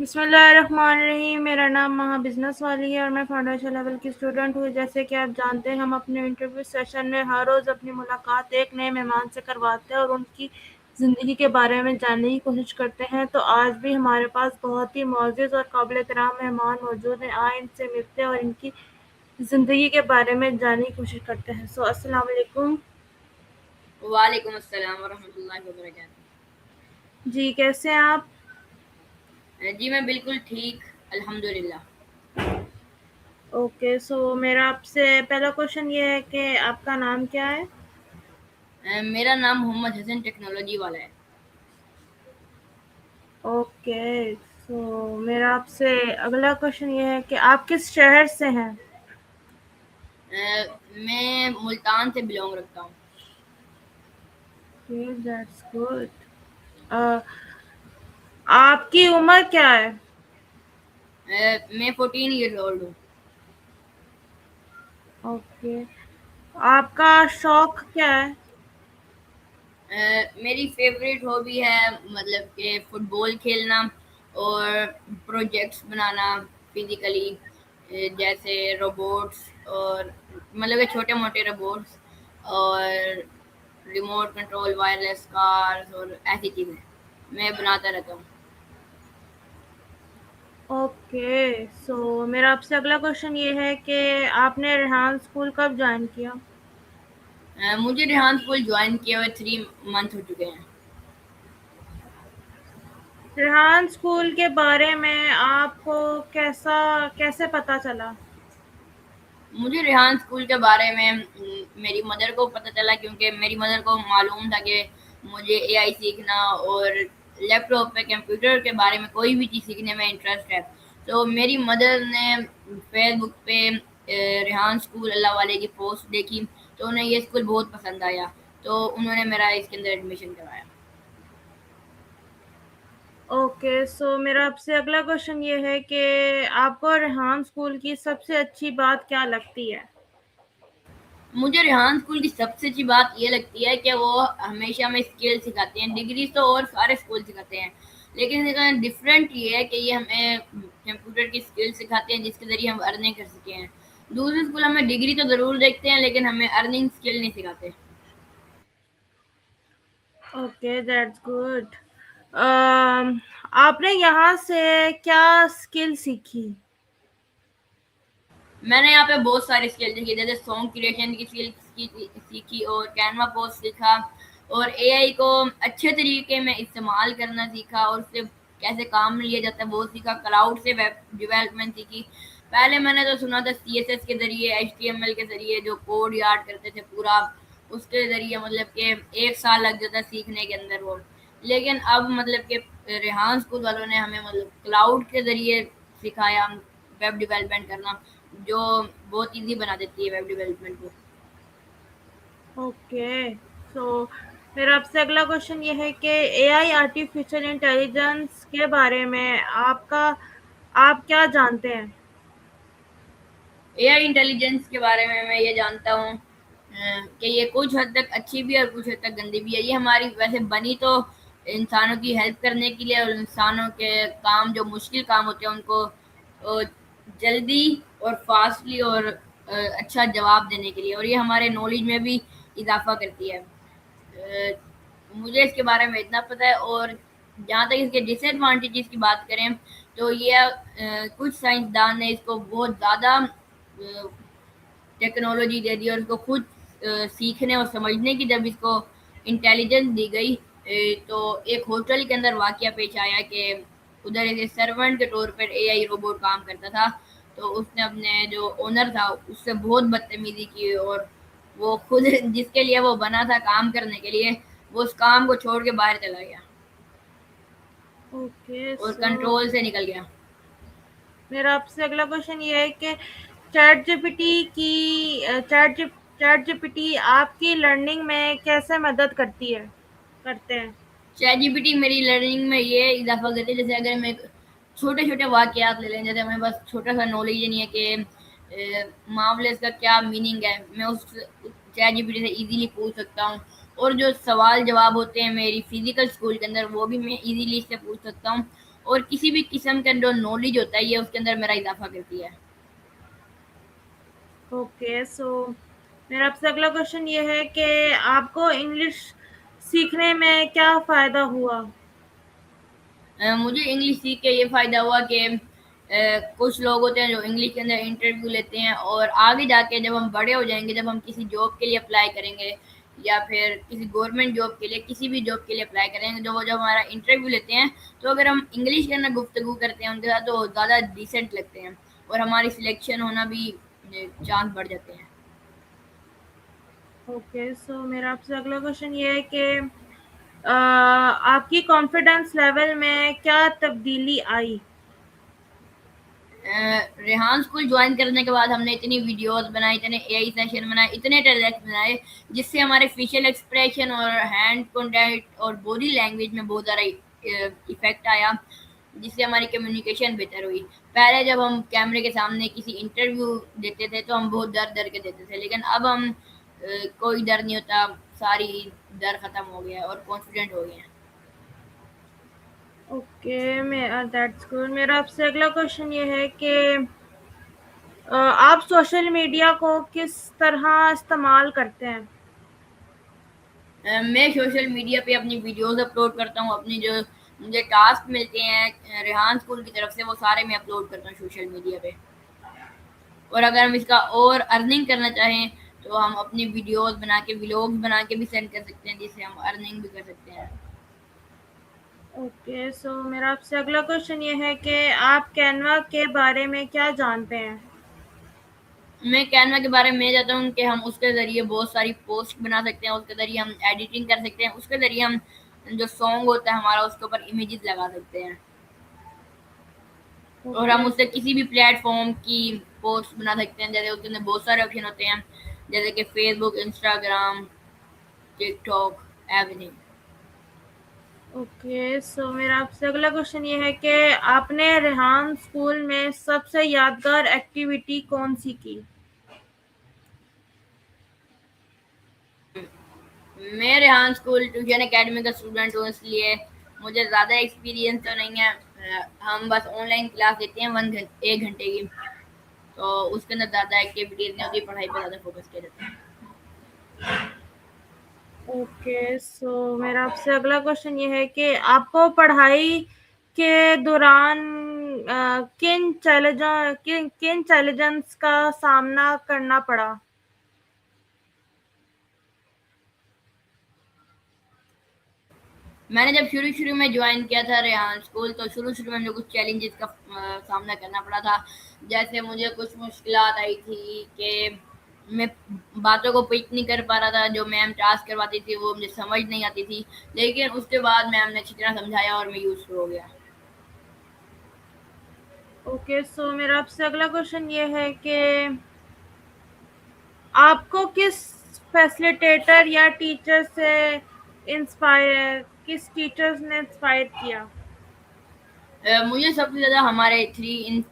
बिस्मिल्लाहिर्रहमानिर्रहीम। मेरा नाम महा बिज़नेस वाली है और मैं फाउंडेशन लेवल की स्टूडेंट हूँ। जैसे कि आप जानते हैं, हम अपने इंटरव्यू सेशन में हर रोज़ अपनी मुलाकात एक नए मेहमान से करवाते हैं और उनकी ज़िंदगी के बारे में जानने की कोशिश करते हैं। तो आज भी हमारे पास बहुत ही मुअज़्ज़ज़ और काबिल एहतराम मेहमान मौजूद हैं। आए इनसे मिलते हैं और इनकी ज़िंदगी के बारे में जानने की कोशिश करते हैं। अस्सलाम वालेकुम। वालेकुम अस्सलाम वरहमतुल्लाहि वबरकातुहू। जी, कैसे हैं आप? जी मैं बिल्कुल ठीक, अल्हम्दुलिल्लाह। ओके, मेरा आपसे पहला क्वेश्चन ये है कि आपका नाम क्या है? मेरा नाम मोहम्मद हसन टेक्नोलॉजी वाला है। ओके, मेरा आपसे अगला क्वेश्चन ये है कि आप किस शहर से हैं? मैं मुल्तान से बिलोंग रखता हूँ। Okay, that's good. आपकी उम्र क्या है? मैं 14 ईयर्स ओल्ड हूँ। ओके, आपका शौक क्या है? मेरी फेवरेट हॉबी है मतलब कि फुटबॉल खेलना और प्रोजेक्ट्स बनाना फिजिकली, जैसे रोबोट्स और मतलब के छोटे मोटे रोबोट्स और रिमोट कंट्रोल वायरलेस कार्स और ऐसी चीज़ें मैं बनाता रहता हूँ। ओके, मेरा आपसे अगला क्वेश्चन ये है कि आपने रेहान स्कूल कब ज्वाइन किया? मुझे रेहान स्कूल ज्वाइन किए हुए 3 मंथ हो चुके हैं। रेहान स्कूल के बारे में आपको कैसे पता चला? मुझे रेहान स्कूल के बारे में मेरी मदर को पता चला, क्योंकि मेरी मदर को मालूम था कि मुझे एआई सीखना और लैपटॉप पे कंप्यूटर के बारे में कोई भी चीज़ सीखने में इंटरेस्ट है। तो मेरी मदर ने फेसबुक पे रेहान स्कूल अल्लाह वाले की पोस्ट देखी, तो उन्हें ये स्कूल बहुत पसंद आया, तो उन्होंने मेरा इसके अंदर एडमिशन करवाया। ओके, मेरा आपसे अगला क्वेश्चन ये है कि आपको रेहान स्कूल की सबसे अच्छी बात क्या लगती है? मुझे रेहान स्कूल की सबसे अच्छी बात ये लगती है कि वो हमेशा हमें स्किल सिखाते हैं। डिग्री तो और सारे स्कूल सिखाते हैं, लेकिन इसका डिफरेंट ये है कि ये हमें कंप्यूटर की स्किल सिखाते हैं जिसके ज़रिए हम अर्निंग कर सके हैं। दूसरे स्कूल हमें डिग्री तो ज़रूर देखते हैं, लेकिन हमें अर्निंग स्किल नहीं सिखाते। Okay, that's good. आपने यहाँ से क्या स्किल सीखी? मैंने यहाँ पे बहुत सारी स्किल सीखी, जैसे सॉन्ग क्रिएशन की स्किल सीखी और कैनवा पोस्ट सीखा और एआई को अच्छे तरीके में इस्तेमाल करना सीखा और उससे कैसे काम में लिया जाता है वो सीखा। क्लाउड से वेब डेवलपमेंट सीखी। पहले मैंने तो सुना था सीएसएस के ज़रिए, एचटीएमएल के ज़रिए जो कोड याद करते थे पूरा, उसके ज़रिए मतलब कि 1 साल लग जाता सीखने के अंदर वो। लेकिन अब मतलब कि रेहान स्कूल वालों ने हमें मतलब क्लाउड के ज़रिए सिखाया वेब डेवलपमेंट करना, जो बहुत ईज़ी बना देती है वेब डेवलपमेंट को। ओके, सो मेरा आपसे अगला क्वेश्चन ये है कि एआई आर्टिफिशियल इंटेलिजेंस के बारे में आप क्या जानते हैं? एआई इंटेलिजेंस के बारे में मैं ये जानता हूँ कि ये कुछ हद तक अच्छी भी है और कुछ हद तक गंदी भी है। ये हमारी वैसे बनी तो इंसानों की हेल्प करने के लिए और इंसानों के काम जो मुश्किल काम होते हैं उनको जल्दी और फास्टली और अच्छा जवाब देने के लिए, और ये हमारे नॉलेज में भी इजाफा करती है। मुझे इसके बारे में इतना पता है। और जहाँ तक इसके डिसएडवांटेजेस की बात करें, तो ये कुछ साइंसदान ने इसको बहुत ज़्यादा टेक्नोलॉजी दे दी और उसको खुद सीखने और समझने की जब इसको इंटेलिजेंस दी गई, तो एक होटल के अंदर वाकया पेश आया कि उधर एक सर्वेंट के तौर पर एआई रोबोट काम करता था। तो उसने अपने जो ओनर था उससे बहुत बदतमीजी की और वो खुद जिसके लिए वो बना था काम करने के लिए, वो उस काम को छोड़ के बाहर चला गया ओके, और कंट्रोल से निकल गया। मेरा आपसे अगला क्वेश्चन ये है कि चैट जीपीटी आपकी लर्निंग में कैसे मदद करते हैं? चैटजीपीटी मेरी लर्निंग में ये इजाफा करती है, जैसे अगर मैं छोटे छोटे वाक्यात ले लें, जैसे हमें बस छोटा सा नॉलेज ये नहीं है कि मार्वलेस का क्या मीनिंग है, मैं उस चैटजीपीटी से इजीली पूछ सकता हूँ। और जो सवाल जवाब होते हैं मेरी फिजिकल स्कूल के अंदर वो भी मैं इजीली इससे पूछ सकता हूँ। और किसी भी किस्म का जो नॉलेज होता है ये उसके अंदर मेरा इजाफा करती है। ओके, सो मेरा आपसे अगला क्वेश्चन ये है कि आपको इंग्लिश सीखने में क्या फ़ायदा हुआ? मुझे इंग्लिश सीख के ये फ़ायदा हुआ कि कुछ लोग होते हैं जो इंग्लिश के अंदर इंटरव्यू लेते हैं, और आगे जाके जब हम बड़े हो जाएंगे, जब हम किसी जॉब के लिए अप्लाई करेंगे या फिर किसी गवर्नमेंट जॉब के लिए, किसी भी जॉब के लिए अप्लाई करेंगे, जो वो जब हमारा इंटरव्यू लेते हैं, तो अगर हम इंग्लिश के अंदर गुफ्तगू करते हैं उनके साथ, तो वो ज़्यादा डिसेंट लगते हैं और हमारी सिलेक्शन होना भी चांस बढ़ जाते हैं। ओके, सो मेरा आपसे अगला क्वेश्चन ये है कि आपकी कॉन्फिडेंस लेवल में क्या तब्दीली आई? रेहान स्कूल ज्वाइन करने के बाद हमने इतनी वीडियोस बनाई, इतने एआई सेशन बनाए, इतने टैलेंट बनाए, जिससे हमारे फेशियल एक्सप्रेशन और हैंड कॉन्टैक्ट और बॉडी लैंग्वेज में बहुत ज़्यादा इफेक्ट आया, जिससे हमारी कम्युनिकेशन बेहतर हुई। पहले जब हम कैमरे के सामने किसी इंटरव्यू देते थे तो हम बहुत डर डर के देते थे, लेकिन अब हम कोई डर नहीं होता, सारी डर खत्म हो गया है और कॉन्फिडेंट हो गए हैं। ओके, मैं दैट्स गुड। मेरा आपसे अगला क्वेश्चन ये है कि आप सोशल मीडिया को किस तरह इस्तेमाल करते हैं? मैं सोशल मीडिया पे अपनी वीडियोस अपलोड करता हूँ, अपनी जो मुझे टास्क मिलते हैं रेहान स्कूल की तरफ से, वो सारे मैं अपलोड करता हूँ सोशल मीडिया पे। और अगर हम इसका और अर्निंग करना चाहें तो हम अपनी वीडियोस बना के, व्लॉग्स बना के भी सेंड कर सकते हैं, जिससे हम अर्निंग भी कर सकते हैं। ओके, सो मेरा आपसे अगला क्वेश्चन ये है कि आप कैनवा के बारे में क्या जानते हैं? मैं कैनवा के बारे में ये जानता हूँ कि हम उसके ज़रिए बहुत सारी पोस्ट बना सकते हैं, उसके ज़रिए हम एडिटिंग कर सकते हैं, उसके ज़रिए हम जो सॉन्ग होता है हमारा उसके ऊपर इमेजेस लगा सकते हैं, और हम ओके, उससे किसी भी प्लेटफॉर्म की पोस्ट बना सकते हैं। जैसे उसके अंदर बहुत सारे ऑप्शन होते हैं, जैसे कि Facebook, Instagram, TikTok, everything. Okay, so मेरा आपसे अगला क्वेश्चन ये है कि आपने रेहान स्कूल में सबसे यादगार एक्टिविटी कौन सी की? मैं रेहान स्कूल ट्यूशन एकेडमी का स्टूडेंट हूँ, इसलिए मुझे ज़्यादा एक्सपीरियंस तो नहीं है। हम बस ऑनलाइन क्लास देते हैं 1 घंटे की, तो उसके अंदर ज़्यादा एक्टिविटीज़ नहीं होती, पढ़ाई पर ज़्यादा फोकस किया जाता है। ओके, सो मेरा आपसे अगला क्वेश्चन ये है कि आपको पढ़ाई के दौरान किन किन चैलेंजेस का सामना करना पड़ा? मैंने जब शुरू शुरू में ज्वाइन किया था रेहान स्कूल, तो शुरू शुरू में मुझे कुछ चैलेंजेस का सामना करना पड़ा था। जैसे मुझे कुछ मुश्किलात आई थी कि मैं बातों को पिक नहीं कर पा रहा था, जो मैम टास्क करवाती थी वो मुझे समझ नहीं आती थी, लेकिन उसके बाद मैम ने अच्छी तरह समझाया और मैं यूज़फुल हो गया। ओके, सो मेरा आपसे अगला क्वेश्चन ये है कि आपको किस टीचर्स ने इंस्पायर किया? मुझे सबसे ज़्यादा हमारे तीन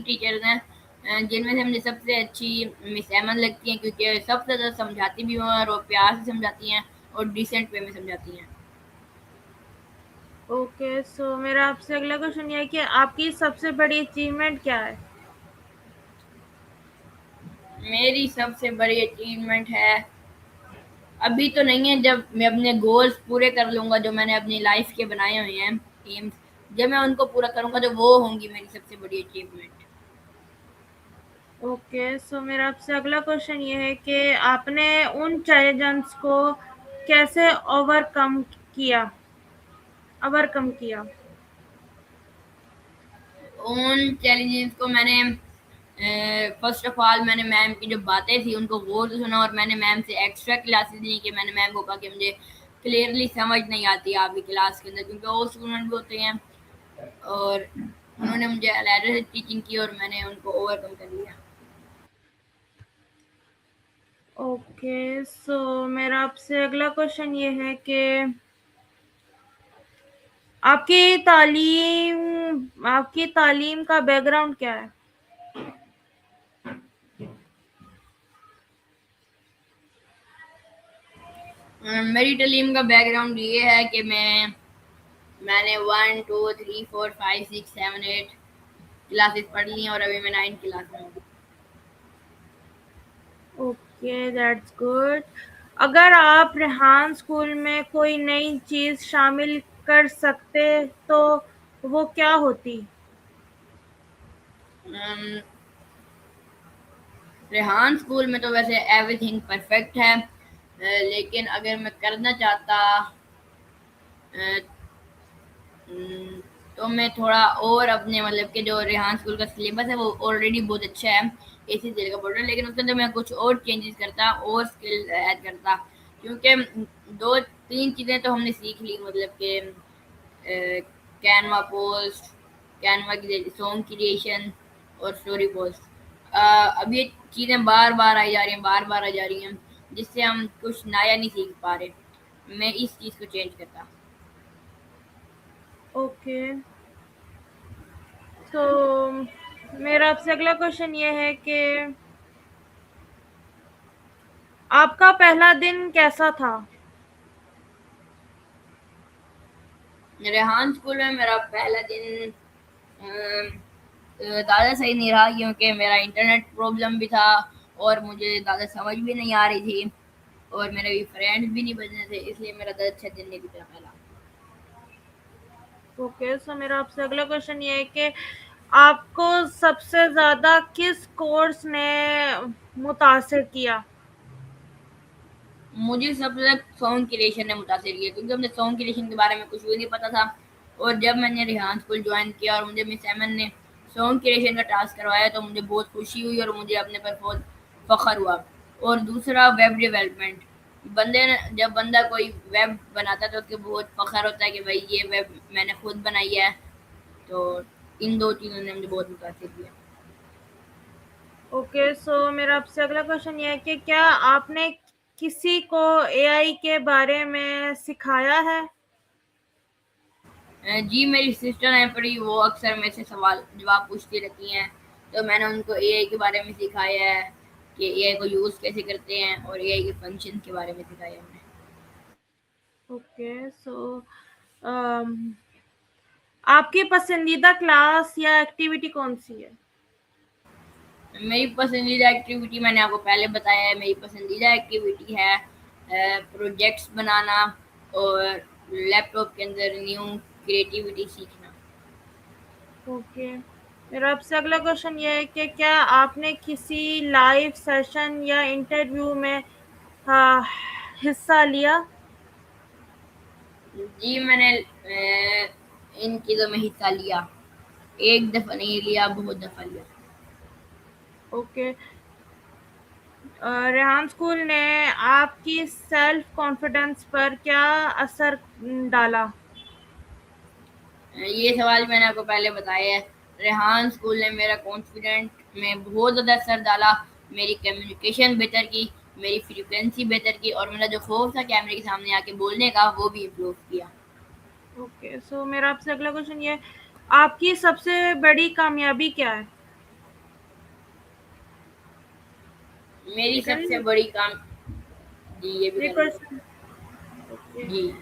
टीचर्स हैं, जिनमें से मुझे सबसे अच्छी मिस अहमद लगती हैं, क्योंकि सबसे ज़्यादा समझाती भी हैं और वो प्यार से समझाती हैं और डिसेंट वे में समझाती हैं। ओके, सो मेरा आपसे अगला क्वेश्चन ये है कि आपकी सबसे बड़ी अचीवमेंट क्या है? मेरी सबसे बड़ी अचीवमेंट है, अभी तो नहीं है, जब मैं अपने गोल्स पूरे कर लूँगा जो मैंने अपनी लाइफ के बनाए हुए हैं एम्स, जब मैं उनको पूरा करूँगा तो वो होंगी मेरी सबसे बड़ी अचीवमेंट। ओके, सो मेरा आपसे अगला क्वेश्चन ये है कि आपने उन चैलेंजेस को कैसे किया ओवरकम किया? उन चैलेंजेस को मैंने फर्स्ट ऑफ ऑल मैंने मैम की जो बातें थी उनको गौर से सुना, और मैंने मैम से एक्स्ट्रा क्लासेस ली, कि मैंने मैम को कहा कि मुझे क्लियरली समझ नहीं आती आपकी क्लास के अंदर, क्योंकि वो स्टूडेंट भी होते हैं, और उन्होंने मुझे अलहदा से टीचिंग की और मैंने उनको ओवरकम कर लिया। ओके, सो मेरा आपसे अगला क्वेश्चन ये है कि आपकी तालीम का बैकग्राउंड क्या है? मेरी तालीम का बैकग्राउंड ये है कि मैं मैंने 1 2 3 4 5 6 7 8 क्लासेस पढ़ ली हैं और अभी मैं 9 क्लास में हूँ। Okay, that's good. अगर आप रेहान स्कूल में कोई नई चीज़ शामिल कर सकते तो वो क्या होती? अम, रेहान स्कूल में तो वैसे एवरीथिंग परफेक्ट है, लेकिन अगर मैं करना चाहता अ, उम, तो मैं थोड़ा और अपने मतलब कि जो रेहान स्कूल का सिलेबस है वो ऑलरेडी बहुत अच्छा है, एसी जेल का बॉर्डर, लेकिन उसके अंदर मैं कुछ और चेंजेस करता और स्किल ऐड करता, क्योंकि 2-3 चीज़ें तो हमने सीख ली, मतलब कि कैनवा पोस्ट, कैनवा की सॉन्ग क्रिएशन और स्टोरी पोस्ट। अब ये चीज़ें बार-बार आई जा रही हैं, बार-बार आई जा रही हैं, जिससे हम कुछ नया नहीं सीख पा रहे। मैं इस चीज़ को चेंज करता। ओके, तो मेरा आपसे अगला क्वेश्चन ये है कि आपका पहला दिन कैसा था? रेहान स्कूल में मेरा पहला दिन ज़्यादा सही नहीं रहा, क्योंकि मेरा इंटरनेट प्रॉब्लम भी था और मुझे ज़्यादा समझ भी नहीं आ रही थी और मेरे भी फ्रेंड्स भी नहीं बने थे, इसलिए मेरा ज़्यादा अच्छा दिन नहीं गुजरा पहला। ओके, सो मेरा आपसे अगला क्वेश्चन ये है कि आपको सबसे ज़्यादा किस कोर्स ने मुतासिर किया? मुझे सबसे ज़्यादा सॉन्ग क्रिएशन ने मुतासिर किया, क्योंकि मुझे सॉन्ग क्रिएशन के बारे में कुछ भी नहीं पता था, और जब मैंने रेहान स्कूल ज्वाइन किया और मुझे मिस एमन ने सॉन्ग क्रिएशन का टास्क करवाया तो मुझे बहुत खुशी हुई और मुझे अपने पर बहुत फ़ख्र हुआ। और दूसरा वेब डेवलपमेंट, जब बंदा कोई वेब बनाता है तो उसको बहुत फ़ख्र होता है कि भाई ये वेब मैंने खुद बनाई है। तो इन 2 चीज़ों ने मुझे बहुत मुतासिर किया। ओके, सो मेरा आपसे अगला क्वेश्चन ये है कि क्या आपने किसी को एआई के बारे में सिखाया है? जी, मेरी सिस्टर हैं बड़ी, वो अक्सर मेरे से सवाल जवाब पूछती रहती हैं, तो मैंने उनको एआई के बारे में सिखाया है कि एआई को यूज़ कैसे करते हैं और एआई के फंक्शन के बारे में सिखाया है हमने। ओके, सो अम, आपकी पसंदीदा क्लास या एक्टिविटी कौन सी है? मेरी पसंदीदा एक्टिविटी मैंने आपको पहले बताया है, मेरी पसंदीदा एक्टिविटी है प्रोजेक्ट्स बनाना और लैपटॉप के अंदर न्यू क्रिएटिविटी सीखना। ओके, मेरा आपसे अगला क्वेश्चन ये है कि क्या आपने किसी लाइव सेशन या इंटरव्यू में हाँ, हिस्सा लिया? जी, मैंने इन चीज़ों में हिस्सा लिया, एक दफ़ा नहीं लिया, बहुत दफ़ा लिया। ओके, रेहान स्कूल ने आपकी सेल्फ कॉन्फिडेंस पर क्या असर डाला? ये सवाल मैंने आपको पहले बताया है। रेहान स्कूल ने मेरा कॉन्फिडेंट में बहुत ज़्यादा असर डाला, मेरी कम्युनिकेशन बेहतर की, मेरी फ्रीक्वेंसी बेहतर की और मेरा जो खौफ था कैमरे के सामने आके बोलने का वो भी इम्प्रूव किया। ओके, सो मेरा आपसे अगला क्वेश्चन ये है, आपकी सबसे बड़ी कामयाबी क्या है? मेरी ये सबसे करेंगे बड़ी काम। जी, ये भी ये कर लो। क्वेश्चन? ओके, जी।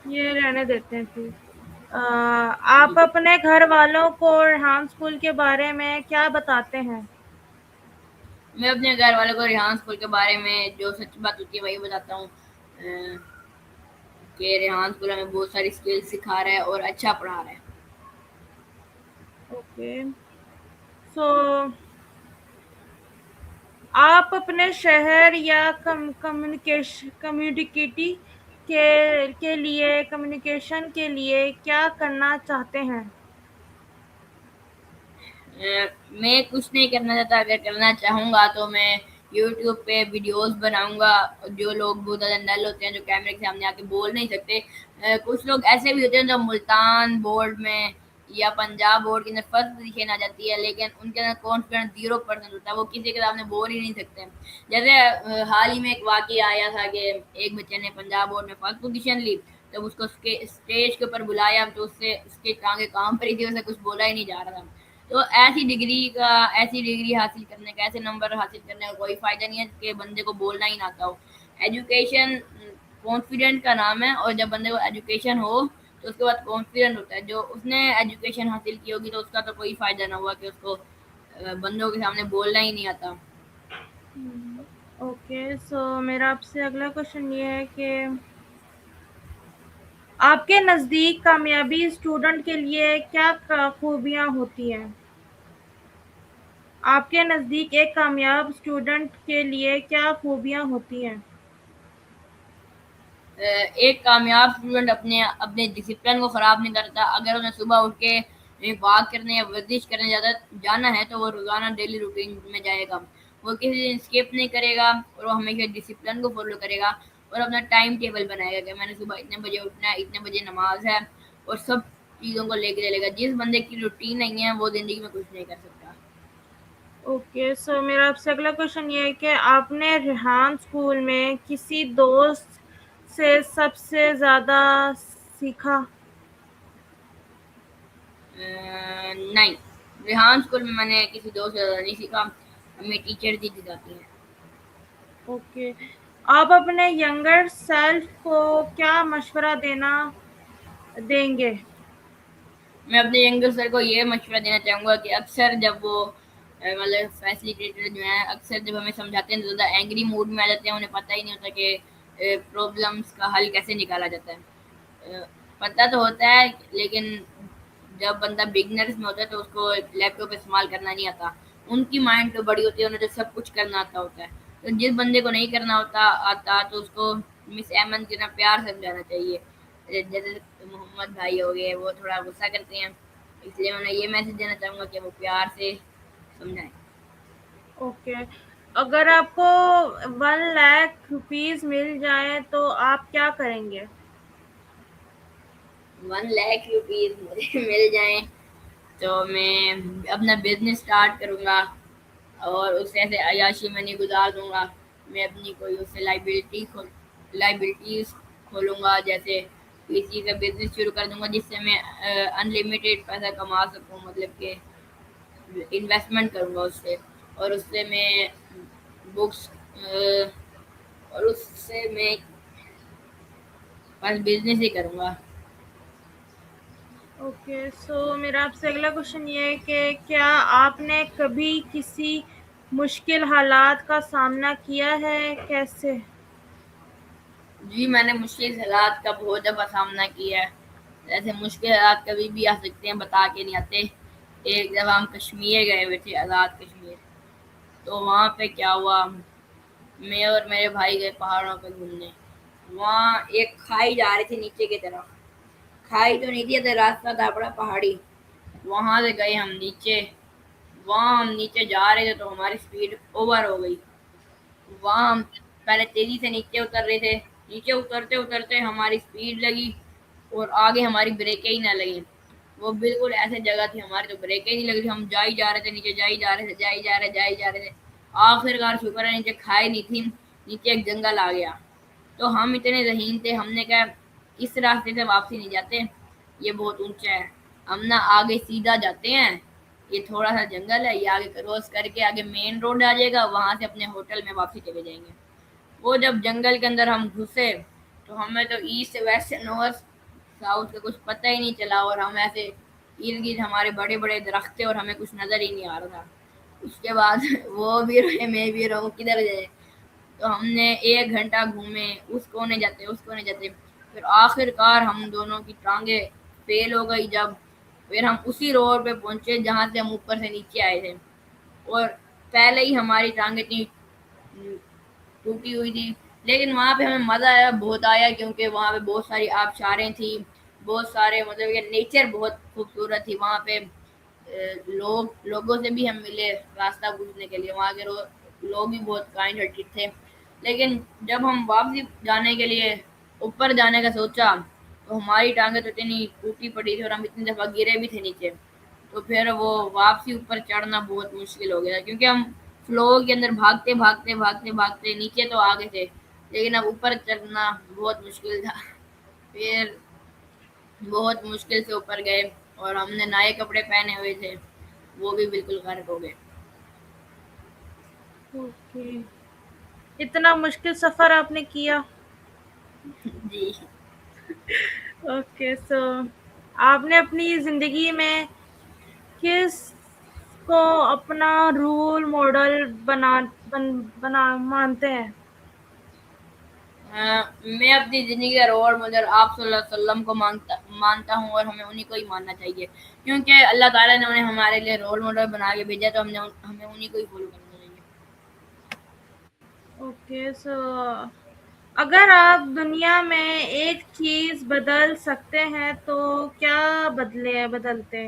ये रहने देते हैं फिर। आप जी, अपने घर वालों को रेहान स्कूल के बारे में क्या बताते हैं? मैं अपने घर वालों को रेहान स्कूल के बारे में जो सच बात होती है वही बताता हूँ, कि रेहान स्कूल हमें बहुत सारी स्किल्स सिखा रहा है और अच्छा पढ़ा रहा है। ओके, सो आप अपने शहर या कम्युनिकेशन के लिए क्या करना चाहते हैं? मैं कुछ नहीं करना चाहता, अगर करना चाहूँगा तो मैं यूट्यूब पे वीडियोस बनाऊँगा। जो लोग बहुत ज़्यादा नल होते हैं, जो कैमरे के सामने आके बोल नहीं सकते, कुछ लोग ऐसे भी होते हैं जो मुल्तान बोर्ड में या पंजाब बोर्ड के अंदर फर्स्ट पोजीशन आ जाती है, लेकिन उनके अंदर कॉन्फिडेंस 0% होता है, वो किसी के सामने बोल ही नहीं सकते। जैसे हाल ही में एक वाक़या आया था कि एक बच्चे ने पंजाब बोर्ड में फर्स्ट पोजीशन ली, जब उसको स्टेज के ऊपर बुलाया तो उससे उसकी टाँगें काँप रही थी, उसे कुछ बोला ही नहीं जा रहा था। तो ऐसी डिग्री हासिल करने का, ऐसे नंबर हासिल करने का कोई फ़ायदा नहीं है कि बंदे को बोलना ही ना आता हो। एजुकेशन कॉन्फिडेंट का नाम है, और जब बंदे को एजुकेशन हो तो उसके बाद कॉन्फिडेंट होता है। जो उसने एजुकेशन हासिल की होगी तो उसका तो कोई फ़ायदा ना हुआ कि उसको बंदों के सामने बोलना ही नहीं आता। ओके, सो मेरा आपसे अगला क्वेश्चन ये है कि आपके नज़दीक कामयाबी स्टूडेंट के लिए क्या खूबियाँ होती हैं? आपके नज़दीक एक कामयाब स्टूडेंट के लिए क्या खूबियाँ होती हैं? एक कामयाब स्टूडेंट अपने अपने डिसिप्लिन को ख़राब नहीं करता। अगर उन्हें सुबह उठ के वॉक करने या वर्जिश करने जाना है तो वो रोज़ाना डेली रूटीन में जाएगा। वो किसी दिन स्किप नहीं करेगा और वो हमेशा डिसिप्लिन को फॉलो करेगा और अपना टाइम टेबल बनाएगा कि मैंने सुबह इतने बजे उठना है, इतने बजे नमाज है, और सब चीज़ों को लेके चलेगा। जिस बंदे की रूटीन नहीं है वो ज़िंदगी में कुछ नहीं कर सकता। ओके, सो मेरा आपसे अगला क्वेश्चन ये है कि आपने रेहान स्कूल में किसी दोस्त से सबसे ज़्यादा सीखा? नहीं, रेहान स्कूल में मैंने किसी दोस्त से ज़्यादा नहीं सीखा। हमें टीचर ही सिखाती हैं। ओके, आप अपने यंगर सेल्फ को क्या मशवरा देना देंगे? मैं अपने यंगर सर को ये मशवरा देना चाहूँगा कि अक्सर जब वो मतलब फैसिलिटेटर जो हैं, अक्सर जब हमें समझाते हैं तो ज़्यादा एंग्री मूड में आ जाते हैं। उन्हें पता ही नहीं होता कि प्रॉब्लम्स का हल कैसे निकाला जाता है। पता तो होता है लेकिन जब बंदा बिगिनर्स में होता है तो उसको लैपटॉप इस्तेमाल करना नहीं आता। उनकी माइंड तो बड़ी होती है, उन्हें तो सब कुछ करना आता होता है। तो जिस बंदे को नहीं करना होता आता तो उसको मिस एमन की तरह प्यार से समझाना चाहिए। जैसे मोहम्मद भाई हो गए, वो थोड़ा गुस्सा करते हैं, इसलिए मैं उन्हें ये मैसेज देना चाहूँगा कि वो प्यार से समझाएँ। ओके, अगर आपको 1 लाख रुपीज़ मिल जाएँ तो आप क्या करेंगे? 1 लाख रुपीज़ मुझे मिल जाएँ तो मैं अपना बिज़नेस स्टार्ट करूँगा और उससे ऐसे अय्याशी में नहीं गुज़ार दूँगा। मैं अपनी कोई उससे लायबिलिटीज़ खोलूँगा, जैसे किसी का बिज़नेस शुरू कर दूँगा जिससे मैं अनलिमिटेड पैसा कमा सकूँ, मतलब कि इन्वेस्टमेंट करूँगा उससे, और उससे मैं बुक्स और उससे मैं बस बिज़नेस ही करूँगा। ओके, सो मेरा आपसे अगला क्वेश्चन ये है कि क्या आपने कभी किसी मुश्किल हालात का सामना किया है? कैसे? जी, मैंने मुश्किल हालात का बहुत दफ़ा सामना किया है। ऐसे मुश्किल हालात कभी भी आ सकते हैं, बता के नहीं आते। एक जगह हम कश्मीर गए हुए थे, आज़ाद कश्मीर। तो वहाँ पे क्या हुआ, मैं और मेरे भाई गए पहाड़ों पे घूमने। वहाँ एक खाई जा रही थी नीचे की तरफ। खाई तो नहीं थी, तो रास्ता था बड़ा पहाड़ी। वहाँ से गए हम नीचे। वहाँ हम नीचे जा रहे थे तो हमारी स्पीड ओवर हो गई। वहाँ हम पहले तेज़ी से नीचे उतर रहे थे। नीचे उतरते-उतरते हमारी स्पीड लगी और आगे हमारी ब्रेकें ही ना लगीं। वो बिल्कुल ऐसे जगह थी, हमारी तो ब्रेकें ही नहीं लग रही, हम जा ही जा रहे थे, नीचे जा ही जा रहे थे, जा ही जा रहे थे। आखिरकार शुक्र है नीचे खाई नहीं थी, नीचे एक जंगल आ गया। तो हम इतने ज़हीन थे, हमने कहा इस रास्ते से वापसी नहीं जाते, ये बहुत ऊँचा है। हम ना आगे सीधा जाते हैं, ये थोड़ा-सा जंगल है, ये आगे क्रॉस करके आगे मेन रोड आ जाएगा, वहाँ से अपने होटल में वापसी चले जाएँगे। वो जब जंगल के अंदर हम घुसे तो हमें तो ईस्ट वेस्ट नॉर्थ साउथ का कुछ पता ही नहीं चला, और हम ऐसे इर्द गिर्द हमारे बड़े बड़े दरख्त थे और हमें कुछ नज़र ही नहीं आ रहा था। उसके बाद वो भी रहे, मैं भी रहूँ, किधर जाए। तो हमने 1 घंटा घूमे, उस कोने जाते, फिर आखिरकार हम दोनों की टांगे फेल हो गई। जब फिर हम उसी रोड पे पहुंचे जहाँ से हम ऊपर से नीचे आए थे, और पहले ही हमारी टांगे इतनी टूटी हुई थी। लेकिन वहाँ पे हमें मज़ा आया, बहुत आया, क्योंकि वहाँ पे बहुत सारी आबशारें थी, बहुत सारे मतलब ये नेचर बहुत खूबसूरत थी। वहाँ पे लोगों से भी हम मिले रास्ता पूछने के लिए। वहाँ के लोग भी बहुत काइंड हार्टेड थे। लेकिन जब हम वापसी जाने के लिए ऊपर जाने का सोचा तो हमारी टांगे तो इतनी टूटी पड़ी थी और हम इतनी दफ़ा गिरे भी थे नीचे। तो फिर वो वापसी ऊपर चढ़ना बहुत मुश्किल हो गया था, क्योंकि हम फ्लो के अंदर भागते नीचे तो आ गए थे, लेकिन अब ऊपर चढ़ना बहुत मुश्किल था। फिर बहुत मुश्किल से ऊपर गए और हमने नए कपड़े पहने हुए थे, वो भी बिल्कुल गर्क हो गए। ओके, इतना मुश्किल सफ़र आपने किया? जी। ओके, सो आपने अपनी ज़िंदगी में किस को अपना रोल मॉडल बना मानते हैं? मैं अपनी ज़िंदगी का रोल मॉडल आप सल्लल्लाहु अलैहि वसल्लम को मानता हूँ और हमें उन्हीं को ही मानना चाहिए, क्योंकि अल्लाह ताला ने उन्हें हमारे लिए रोल मॉडल बना के भेजा, तो हमें उन्हीं को ही फॉलो करना चाहिए। ओके, सो अगर आप दुनिया में एक चीज़ बदल सकते हैं तो क्या बदलते?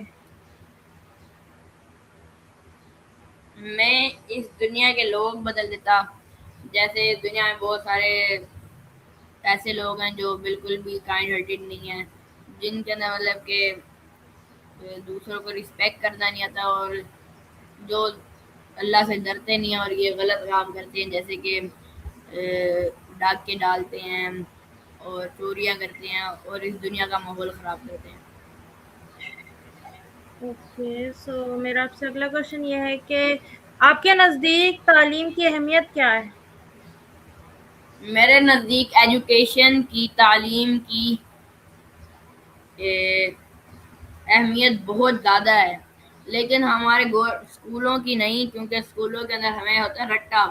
मैं इस दुनिया के लोग बदल देता। जैसे दुनिया में बहुत सारे ऐसे लोग हैं जो बिल्कुल भी काइंड हार्टेड नहीं हैं, जिनके अंदर मतलब कि दूसरों को रिस्पेक्ट करना नहीं आता, और जो अल्लाह से डरते नहीं हैं और ये गलत काम करते हैं, जैसे कि डाके डालते हैं और चोरियां करते हैं और इस दुनिया का माहौल ख़राब करते हैं। ओके, सो मेरा आपसे अगला क्वेश्चन ये है कि आपके नज़दीक तालीम की अहमियत क्या है? मेरे नज़दीक एजुकेशन की तालीम की ए, अहमियत बहुत ज़्यादा है, लेकिन हमारे स्कूलों की नहीं, क्योंकि स्कूलों के अंदर हमें होता है रट्टा।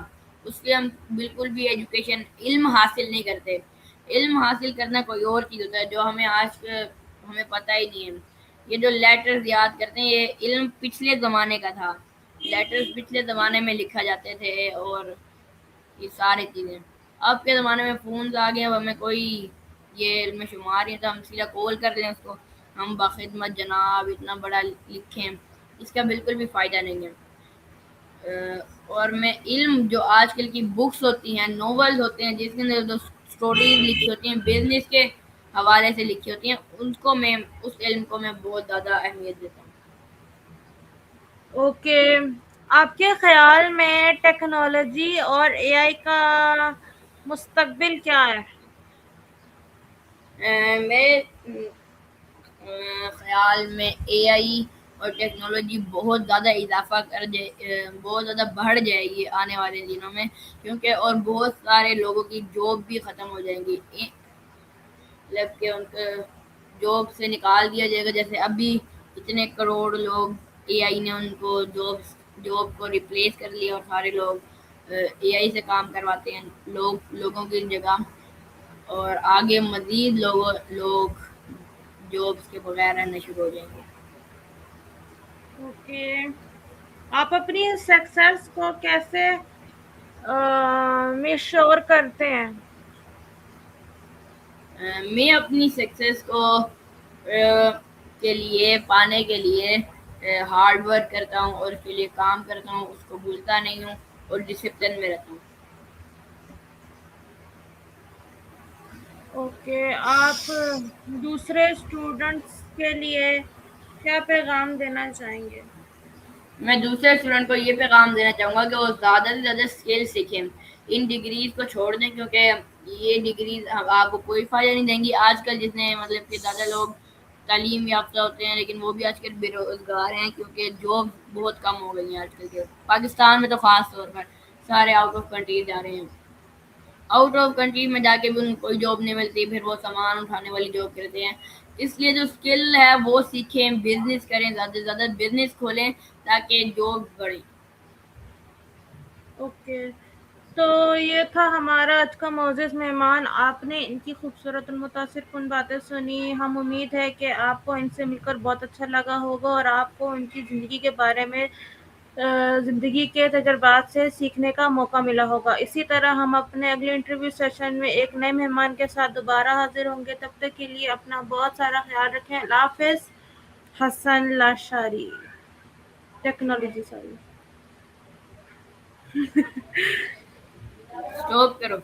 उससे हम बिल्कुल भी एजुकेशन इल्म हासिल नहीं करते। इल्म हासिल करना कोई और चीज़ होता है जो हमें पता ही नहीं है। ये जो लेटर्स याद करते हैं, ये इल्म पिछले ज़माने का था। लेटर्स पिछले ज़माने में लिखा जाते थे, और ये सारी चीज़ें अब के ज़माने में फ़ोन आ गए। अब हमें कोई ये इल्म शुमार नहीं, तो हम सीधा कॉल कर लें उसको, हम बाखिदमत जनाब इतना बड़ा लिखें, इसका बिल्कुल भी फ़ायदा नहीं है। और मैं इल्म जो आजकल की बुक्स होती हैं, नॉवेल्स होते हैं, जिसके अंदर जो स्टोरीज लिखी होती हैं, बिजनेस के हवाले से लिखी होती हैं, उनको मैं उस इल्म को मैं बहुत ज़्यादा अहमियत देता हूँ। ओके, आपके ख़्याल में टेक्नोलॉजी और एआई का मुस्तकबिल क्या है? मेरे ख्याल में एआई और टेक्नोलॉजी बहुत ज़्यादा बहुत ज़्यादा बढ़ जाएगी आने वाले दिनों में, क्योंकि और बहुत सारे लोगों की जॉब भी ख़त्म हो जाएंगी। मतलब कि उनको जॉब से निकाल दिया जाएगा, जैसे अभी इतने करोड़ लोग एआई ने उनको जॉब को रिप्लेस कर लिया, और सारे लोग एआई से काम करवाते हैं लोगों की जगह, और आगे मज़ीद लोग जॉब्स के बगैर रहना शुरू हो जाएँगे। ओके, आप अपनी सक्सेस को कैसे मेश्योर करते हैं? मैं अपनी सक्सेस को के लिए पाने के लिए हार्ड वर्क करता हूँ, और उसके लिए काम करता हूँ, उसको भूलता नहीं हूँ, और डिसिप्लिन में रहता हूँ। ओके, आप दूसरे स्टूडेंट्स के लिए क्या पैगाम देना चाहेंगे? मैं दूसरे स्टूडेंट को ये पैगाम देना चाहूँगा कि वो ज़्यादा से ज़्यादा स्किल सीखें। इन डिग्रीज़ को छोड़ दें, क्योंकि ये डिग्रीज़ आपको कोई फ़ायदा नहीं देंगी। आजकल जितने मतलब कि ज़्यादा लोग तालीम याफ़्ता होते हैं, लेकिन वो भी आजकल बेरोज़गार हैं, क्योंकि जॉब बहुत कम हो गई हैं आजकल के पाकिस्तान में, तो ख़ास तौर पर सारे आउट ऑफ कंट्री जा रहे हैं। आउट ऑफ कंट्री में जाके भी उनको कोई जॉब नहीं मिलती, फिर वो सामान उठाने वाली जॉब करते हैं। इसलिए जो स्किल है वो सीखें, बिज़नेस करें, ज़्यादा से ज़्यादा बिज़नेस खोलें, ताकि जॉब बढ़े। ओके, तो ये था हमारा आज का मोअज़्ज़ज़ मेहमान। आपने इनकी खूबसूरत और मुतासिरकुन बातें सुनी। हम उम्मीद है कि आपको इनसे मिलकर बहुत अच्छा लगा होगा और आपको उनकी ज़िंदगी के बारे में ज़िंदगी के तजुर्बात से सीखने का मौका मिला होगा। इसी तरह हम अपने अगले इंटरव्यू सेशन में एक नए मेहमान के साथ दोबारा हाज़िर होंगे। तब तक के लिए अपना बहुत सारा ख़्याल रखें। अल्लाह हाफ़िज़। Hasan Lashari, technology sorry. Stop करो।